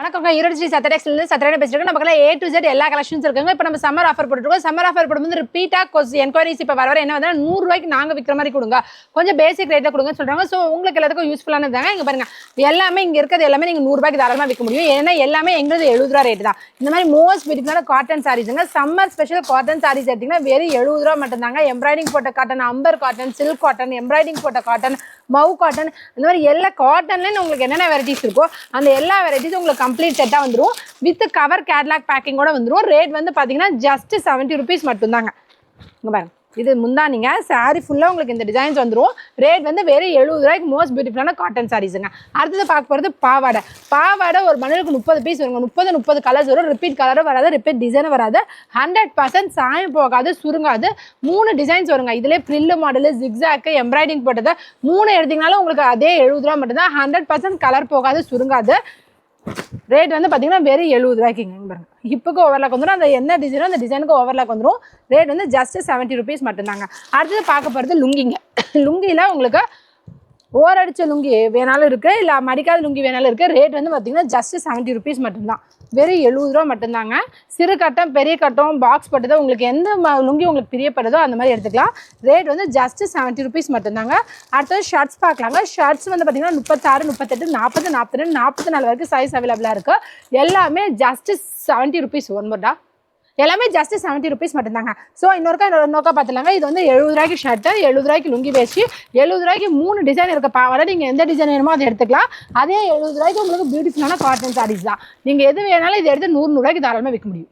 வணக்கம் ஈரோடு ஸ்ரீ சத்ரடெக்ஸ்ல சத்ரடே பேசிட்டு நமக்கு A to Z எல்லா கலெக்ஷன்ஸ் இருக்குங்க. இப்போ நம்ம சம்மர் ஆஃபர் போட்டுருக்கோம். சம்மர் ஆஃபர் போடும்போது ரிப்பீட்டா என்கொயரிஸ் இப்போ வர என்ன வந்து 100 ரூபாய்க்கு நாங்கள் விற்கிற மாதிரி கொடுங்க, கொஞ்சம் பேசிக் ரேட்டில் கொடுங்கன்னு சொல்றாங்க. ஸோ உங்களுக்கு எல்லாத்துக்கும் யூஸ்ஃபுல்லானது தாங்க. இங்கே பாருங்க, எல்லாமே இங்கே இருக்கிறது எல்லாமே நீங்கள் 100 ரூபாய்க்கு தாராளமாக விற்க முடியும். ஏன்னா எல்லாமே எங்களுக்கு 70 ரூபா ரேட் தான். இந்த மாதிரி மோஸ்ட் பியூட்டிஃபுல்லான காட்டன் சாரீஸுங்க. சம்மர் ஸ்பெஷல் காட்டன் சாரீஸ் எடுத்தீங்கன்னா வெறும் 70 ரூபா மட்டும் தாங்க. எம்ப்ராய்டிங் போட்ட cotton, amber cotton, silk cotton, எம்ப்ராய்டிங் போட்ட காட்டன், மவு காட்டன், இந்த மாதிரி எல்லா காட்டன்ல உங்களுக்கு என்னென்ன வெரைட்டிஸ் இருக்கோ அந்த எல்லா வெரைட்டிஸும் உங்களுக்கு கம்ப்ளீட் செட்டாக வந்துடும். வித் கவர் கேட்லாக் பேக்கிங்கோட வந்துடும். ரேட் வந்து பார்த்தீங்கன்னா ஜஸ்ட் 70 ருபீஸ் மட்டும்தாங்க. இங்கே பாருங்க, இது முந்தானிங்க சாரீ ஃபுல்லாக உங்களுக்கு இந்த டிசைன்ஸ் வந்துடும். ரேட் வந்து வெறும் 70 ரூபாய்க்கு மோஸ்ட் பியூட்டிஃபுல்லான காட்டன் சாரீஸுங்க. அடுத்தது பார்க்க போகிறது பாவாடை. பாவாடை ஒரு மணலுக்கு 30 பீஸ் வருங்க. 30 கலர்ஸ் வரும். ரிப்பீட் கலரும் வராது, ரிப்பீட் டிசைனும் வராது. 100% சாயம் போகாது, சுருங்காது. 3 டிசைன்ஸ் வருங்க. இதிலே ஃப்ரில்லு மாடலு, ஜிக்ஸாக்கு, எம்ப்ராய்டிங் போட்டது 3 எடுத்திங்கனாலும் உங்களுக்கு அதே 70 ரூபா மட்டும்தான். 100% கலர் போகாது, சுருங்காது. ரேட் வந்து பார்த்தீங்கன்னா வெறும் 70 ரூபாய்க்குங்க. பாருங்க, இப்போக்கு ஓவர்லாக் வந்துடும். அந்த என்ன டிசைனோ அந்த டிசைனுக்கு ஓவர்லாக் வந்துடும். ரேட் வந்து ஜஸ்ட் 70 ருபீஸ் மட்டும்தாங்க. அடுத்தது பார்க்க போகிறது லுங்கிங்க. லுங்கியில் உங்களுக்கு ஓரடிச்ச லுங்கி வேணாலும் இருக்குது, இல்லை மடிக்காத லுங்கி வேணாலும் இருக்குது. ரேட் வந்து பார்த்தீங்கன்னா ஜஸ்ட் 70 ருபீஸ் மட்டும்தான். வெறும் 70 ரூபா மட்டும்தாங்க. சிறு கட்டம், பெரிய கட்டம், பாக்ஸ் பட்டதோ உங்களுக்கு எந்த லுங்கி உங்களுக்கு பிரியப்படுதோ அந்த மாதிரி எடுத்துக்கலாம். ரேட் வந்து ஜஸ்ட் 70 ருபீஸ் மட்டும்தாங்க. அடுத்தது ஷர்ட்ஸ் பார்க்கலாங்க. ஷர்ட்ஸ் வந்து பார்த்தீங்கன்னா 36, 38, 40, 42, 44 வரைக்கும் சைஸ் அவைலபிளாக இருக்குது. எல்லாமே ஜஸ்ட் 70 ருபீஸ். ஒன்மோர்டா, எல்லாமே ஜஸ்ட் 70 ருபீஸ் மட்டும்தாங்க. ஸோ இன்னொருக்கா பார்த்துலாங்க. இது வந்து 70 ரூபாய்க்கு ஷர்ட்டு, 70 ரூபாய்க்கு லுங்கி வேஷ்டி, 70 ரூபாய்க்கு 3 டிசைன் இருக்க பாவாடை. நீங்கள் எந்த டிசைன் வேணுமோ அதை எடுத்துக்கலாம். அதே 70 ரூபாய்க்கு உங்களுக்கு பியூட்டிஃபுல்லான காட்டன் சாரீஸ் தான். நீங்கள் எது வேணாலும் இதை எடுத்து 100 ரூபாய்க்கு தாராளமாக விற்க முடியும்.